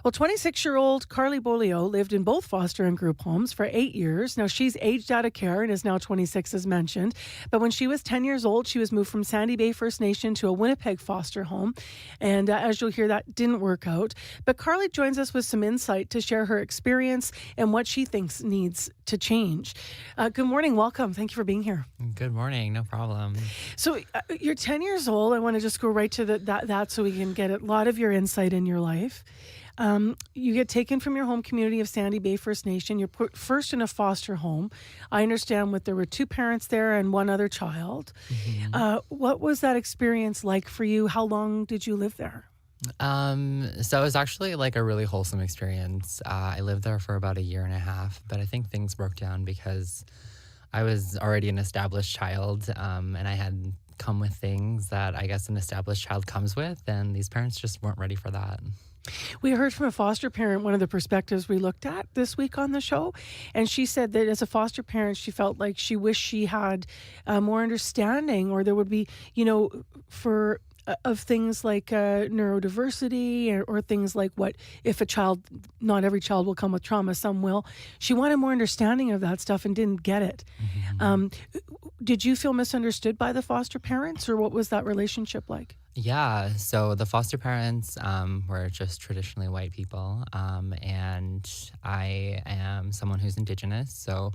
Well, 26-year-old Karlii Beaulieau lived in both foster and group homes for 8 years. Now, she's aged out of care and is now 26, as mentioned. But when she was 10 years old, she was moved from Sandy Bay First Nation to a Winnipeg foster home. And as you'll hear, that didn't work out. But Karlii joins us with some insight to share her experience and what she thinks needs to change. Good morning. Welcome. Thank you for being here. Good morning. No problem. So you're 10 years old. I want to just go right to that so we can get a lot of your insight in your life. You get taken from your home community of Sandy Bay First Nation. You're put first in a foster home. I understand there were two parents there and one other child. Mm-hmm. What was that experience like for you? How long did you live there? So it was actually like a really wholesome experience. I lived there for about 1.5 years, but I think things broke down because I was already an established child, and I had come with things that I guess an established child comes with, and these parents just weren't ready for that. We heard from a foster parent, one of the perspectives we looked at this week on the show, and she said that as a foster parent, she felt like she wished she had more understanding, or there would be, for of things like neurodiversity or things like what if a child, not every child will come with trauma, some will. She wanted more understanding of that stuff and didn't get it. Mm-hmm. Did you feel misunderstood by the foster parents, or what was that relationship like? Yeah, so the foster parents were just traditionally white people, and I am someone who's Indigenous, so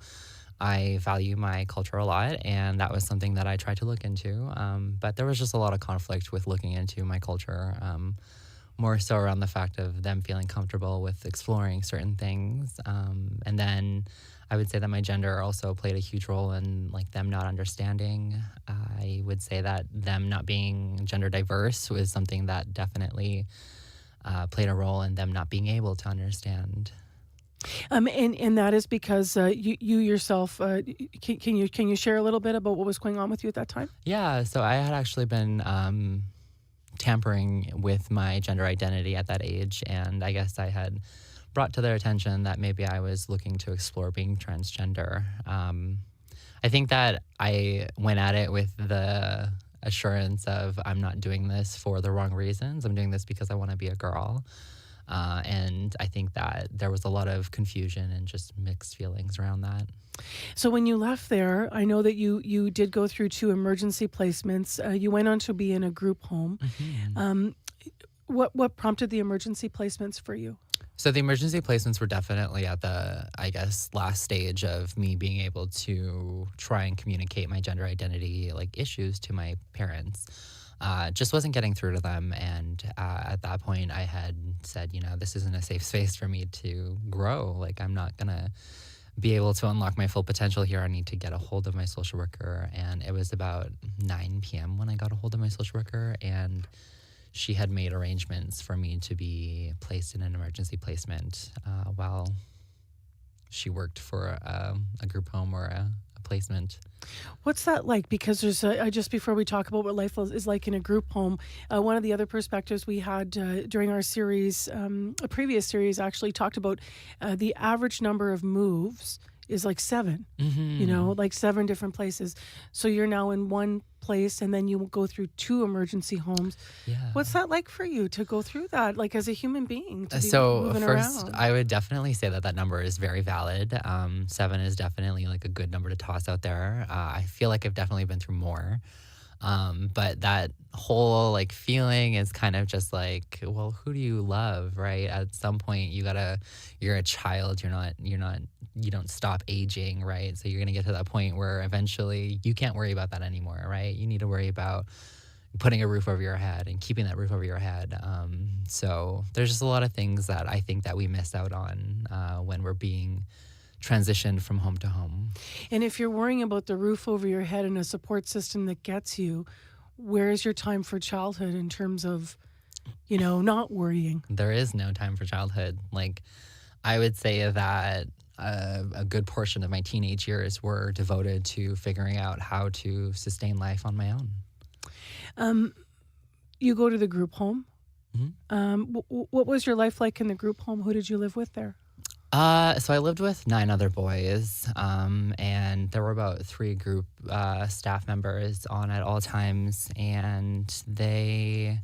I value my culture a lot, and that was something that I tried to look into, but there was just a lot of conflict with looking into my culture, more so around the fact of them feeling comfortable with exploring certain things, and then I would say that my gender also played a huge role in like them not understanding. I would say that them not being gender diverse was something that definitely played a role in them not being able to understand. And that is because you yourself, can you share a little bit about what was going on with you at that time? Yeah, so I had actually been tampering with my gender identity at that age, and I guess I had brought to their attention that maybe I was looking to explore being transgender. I think that I went at it with the assurance of I'm not doing this for the wrong reasons. I'm doing this because I want to be a girl. And I think that there was a lot of confusion and just mixed feelings around that. So when you left there, I know that you did go through 2 emergency placements. You went on to be in a group home. Mm-hmm. What prompted the emergency placements for you? So the emergency placements were definitely at the, I guess, last stage of me being able to try and communicate my gender identity like issues to my parents. Just wasn't getting through to them. And at that point, I had said, this isn't a safe space for me to grow. Like, I'm not going to be able to unlock my full potential here. I need to get a hold of my social worker. And it was about 9 p.m. when I got a hold of my social worker. And she had made arrangements for me to be placed in an emergency placement while she worked for a group home or a placement. What's that like? Because there's just before we talk about what life is like in a group home, one of the other perspectives we had during our series, a previous series actually talked about the average number of moves is like 7, like 7 different places. So you're now in one place and then you will go through 2 emergency homes. Yeah. What's that like for you to go through that, like as a human being? To be So moving first, around? I would definitely say that number is very valid. 7 is definitely like a good number to toss out there. I feel like I've definitely been through more. But that whole like feeling is kind of just like, well, who do you love, right? At some point you're a child, you don't stop aging, right? So you're going to get to that point where eventually you can't worry about that anymore, right? You need to worry about putting a roof over your head and keeping that roof over your head. So there's just a lot of things that I think that we miss out on when we're being transitioned from home to home. And if you're worrying about the roof over your head and a support system that gets you, where's your time for childhood in terms of, not worrying? There is no time for childhood. Like, I would say that a good portion of my teenage years were devoted to figuring out how to sustain life on my own. You go to the group home. Mm-hmm. What was your life like in the group home? Who did you live with there? So I lived with 9 other boys, and there were about 3 group staff members on at all times, and they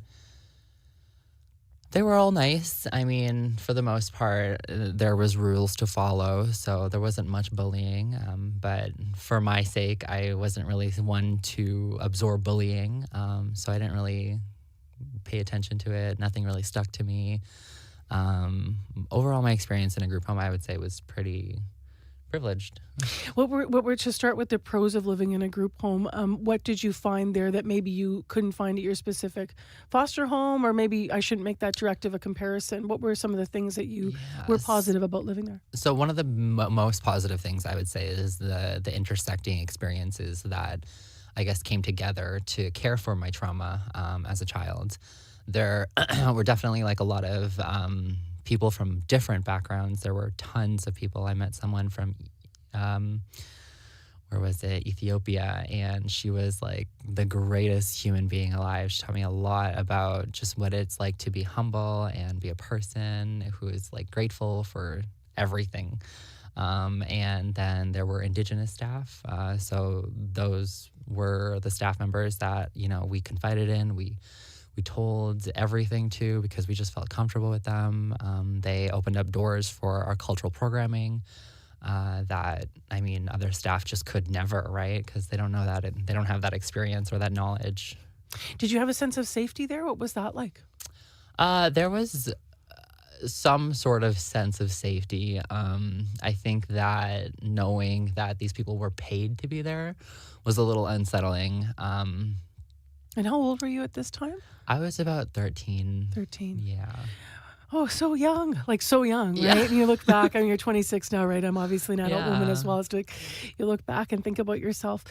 They were all nice. I mean, for the most part, there was rules to follow, so there wasn't much bullying. But for my sake, I wasn't really one to absorb bullying, so I didn't really pay attention to it. Nothing really stuck to me. Overall, my experience in a group home, I would say, was pretty privileged. What were to start with the pros of living in a group home? What did you find there that maybe you couldn't find at your specific foster home, or maybe I shouldn't make that direct of a comparison? What were some of the things that you were positive about living there? So one of the most positive things I would say is the intersecting experiences that I guess came together to care for my trauma as a child. There were definitely like a lot of people from different backgrounds. There were tons of people. I met someone from, where was it, Ethiopia, and she was like the greatest human being alive. She taught me a lot about just what it's like to be humble and be a person who is like grateful for everything. And then there were Indigenous staff. So those were the staff members that, you know, we confided in. We told everything to because we just felt comfortable with them. They opened up doors for our cultural programming that, I mean, other staff just could never, right? Because they don't know that, they don't have that experience or that knowledge. Did you have a sense of safety there? What was that like? There was some sort of sense of safety. I think that knowing that these people were paid to be there was a little unsettling. And how old were you at this time? I was about 13. 13. Yeah. Oh, so young, like so young, right? Yeah. And you look back, I mean, you're 26 now, right? I'm obviously an adult woman Yeah. as well. It's like you look back and think about yourself.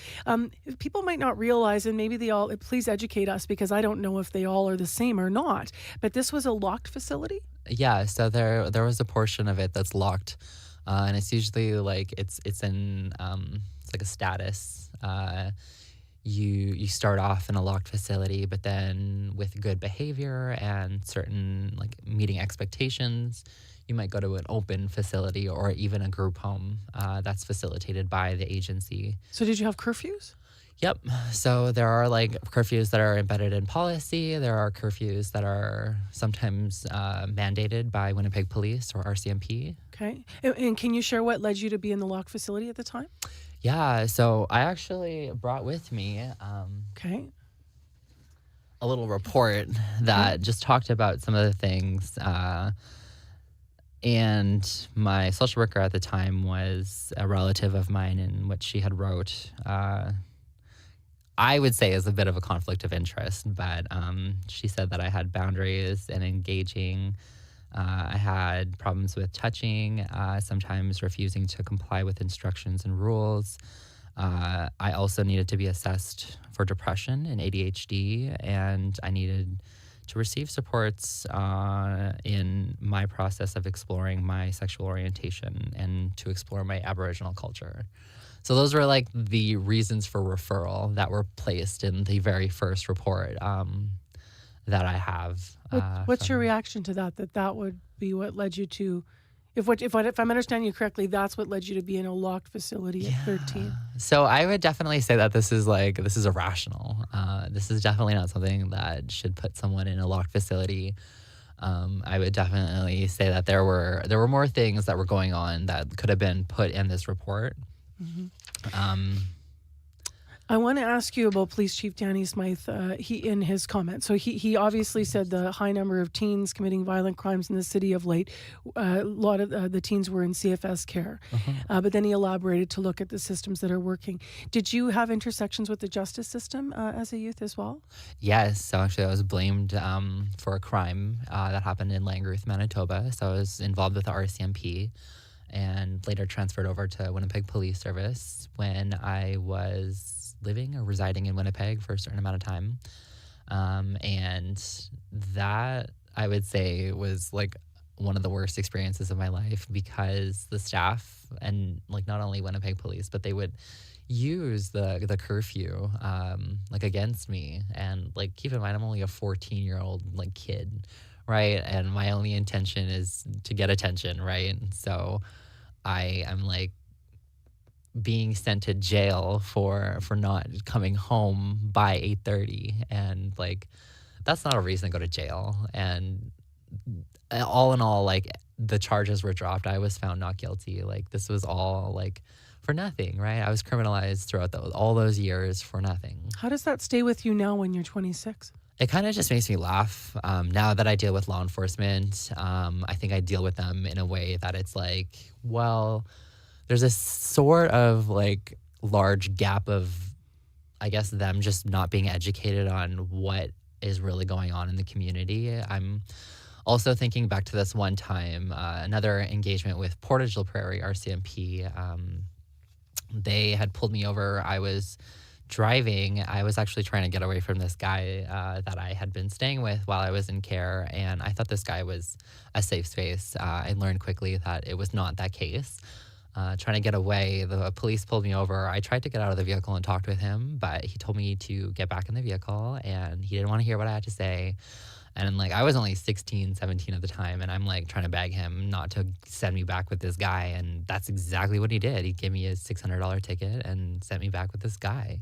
People might not realize, and maybe they all, please educate us because I don't know if they all are the same or not, but this was a locked facility? Yeah, so there was a portion of it that's locked, and it's usually like it's in it's like a status. You start off in a locked facility, but then with good behavior and certain like meeting expectations, you might go to an open facility or even a group home that's facilitated by the agency. So did you have curfews? Yep. So there are like curfews that are embedded in policy. There are curfews that are sometimes mandated by Winnipeg Police or RCMP. Okay. And can you share what led you to be in the locked facility at the time? Yeah. So I actually brought with me Okay. a little report that just talked about some of the things. And my social worker at the time was a relative of mine, and what she had wrote I would say is a bit of a conflict of interest, but she said that I had boundaries and engaging. I had problems with touching, sometimes refusing to comply with instructions and rules. I also needed to be assessed for depression and ADHD, and I needed to receive supports in my process of exploring my sexual orientation and to explore my Aboriginal culture. So those were like the reasons for referral that were placed in the very first report that I have. What's your reaction to that? That would be what led you to, if I'm understanding you correctly, that's what led you to be in a locked facility at 13. So I would definitely say that this is irrational. This is definitely not something that should put someone in a locked facility. I would definitely say that there were more things that were going on that could have been put in this report. Mm-hmm. I want to ask you about Police Chief Danny Smyth. He in his comments, so he obviously said the high number of teens committing violent crimes in the city of late. A lot of the teens were in CFS care, but then he elaborated to look at the systems that are working. Did you have intersections with the justice system as a youth as well? Yes. So actually, I was blamed for a crime that happened in Langeruth, Manitoba. So I was involved with the RCMP. And later transferred over to Winnipeg Police Service when I was living or residing in Winnipeg for a certain amount of time. And that, I would say, was like one of the worst experiences of my life because the staff and like not only Winnipeg Police, but they would use the curfew like against me. And like keep in mind, I'm only a 14-year-old like kid, right? And my only intention is to get attention, right? And so I am like being sent to jail for not coming home by 8:30, and like that's not a reason to go to jail. And all in all, like, the charges were dropped. I was found not guilty. Like, this was all, like, for nothing, right? I was criminalized throughout all those years for nothing. How does that stay with you now when you're 26? It kind of just makes me laugh. Now that I deal with law enforcement, I think I deal with them in a way that it's like, well, there's a sort of like large gap of, I guess, them just not being educated on what is really going on in the community. I'm also thinking back to this one time, another engagement with Portage La Prairie RCMP. They had pulled me over. I was driving. I was actually trying to get away from this guy that I had been staying with while I was in care, and I thought this guy was a safe space. I learned quickly that it was not that case. Trying to get away, the police pulled me over. I tried to get out of the vehicle and talked with him, but he told me to get back in the vehicle, and he didn't want to hear what I had to say. And like, I was only 16, 17 at the time, and I'm like trying to beg him not to send me back with this guy. And that's exactly what he did. He gave me a $600 ticket and sent me back with this guy.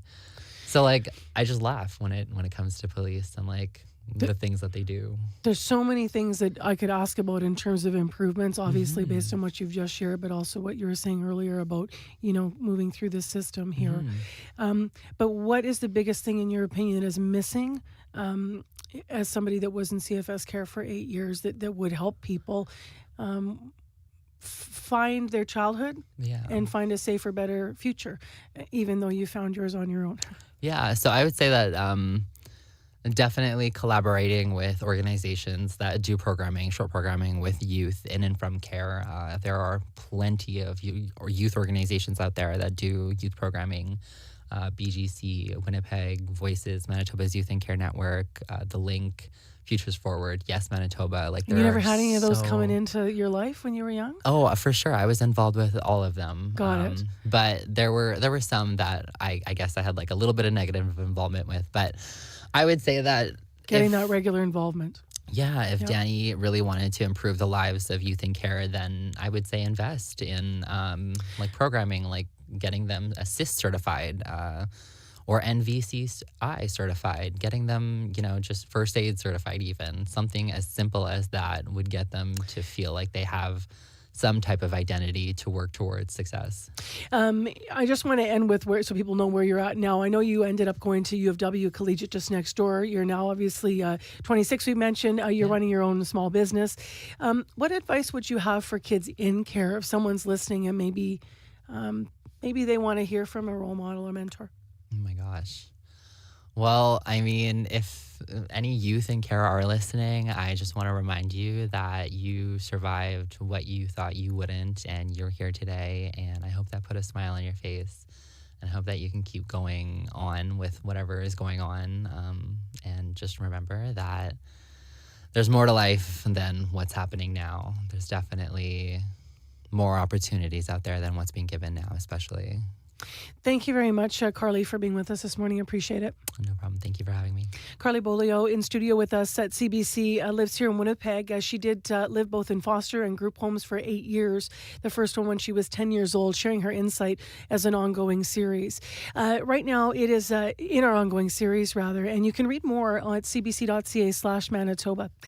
So like, I just laugh when it comes to police and like the things that they do. There's so many things that I could ask about in terms of improvements, obviously based on what you've just shared, but also what you were saying earlier about, moving through the system here. But what is the biggest thing in your opinion that is missing as somebody that was in CFS care for 8 years that would help people find their childhood and find a safer, better future, even though you found yours on your own? Yeah, so I would say that definitely collaborating with organizations that do short programming with youth in and from care. There are plenty of youth organizations out there that do youth programming. BGC, Winnipeg, Voices, Manitoba's Youth and Care Network, The Link, Futures Forward, Yes Manitoba. Like, you never had any of those coming into your life when you were young? Oh, for sure. I was involved with all of them. Got it. But there were some that I guess I had like a little bit of negative involvement with. But I would say that getting that regular involvement. Yeah, if Danny really wanted to improve the lives of youth in care, then I would say invest in like programming, like getting them ASSIST certified or NVCI certified, getting them, just first aid certified even. Something as simple as that would get them to feel like they have some type of identity to work towards success. I just want to end with so people know where you're at now. I know you ended up going to U of W Collegiate just next door. You're now obviously 26, we mentioned. You're running your own small business. What advice would you have for kids in care if someone's listening and maybe they want to hear from a role model or mentor? Oh my gosh. Well, I mean, if any youth in care are listening, I just want to remind you that you survived what you thought you wouldn't, and you're here today. And I hope that put a smile on your face, and I hope that you can keep going on with whatever is going on. And just remember that there's more to life than what's happening now. There's definitely more opportunities out there than what's being given now, especially. Thank you very much, Karlii, for being with us this morning. Appreciate it. No problem. Thank you for having me. Karlii Beaulieau in studio with us at CBC, lives here in Winnipeg. She did live both in foster and group homes for 8 years. The first one when she was 10 years old, sharing her insight as an ongoing series. Right now, it is in our ongoing series, rather, and you can read more at cbc.ca/Manitoba.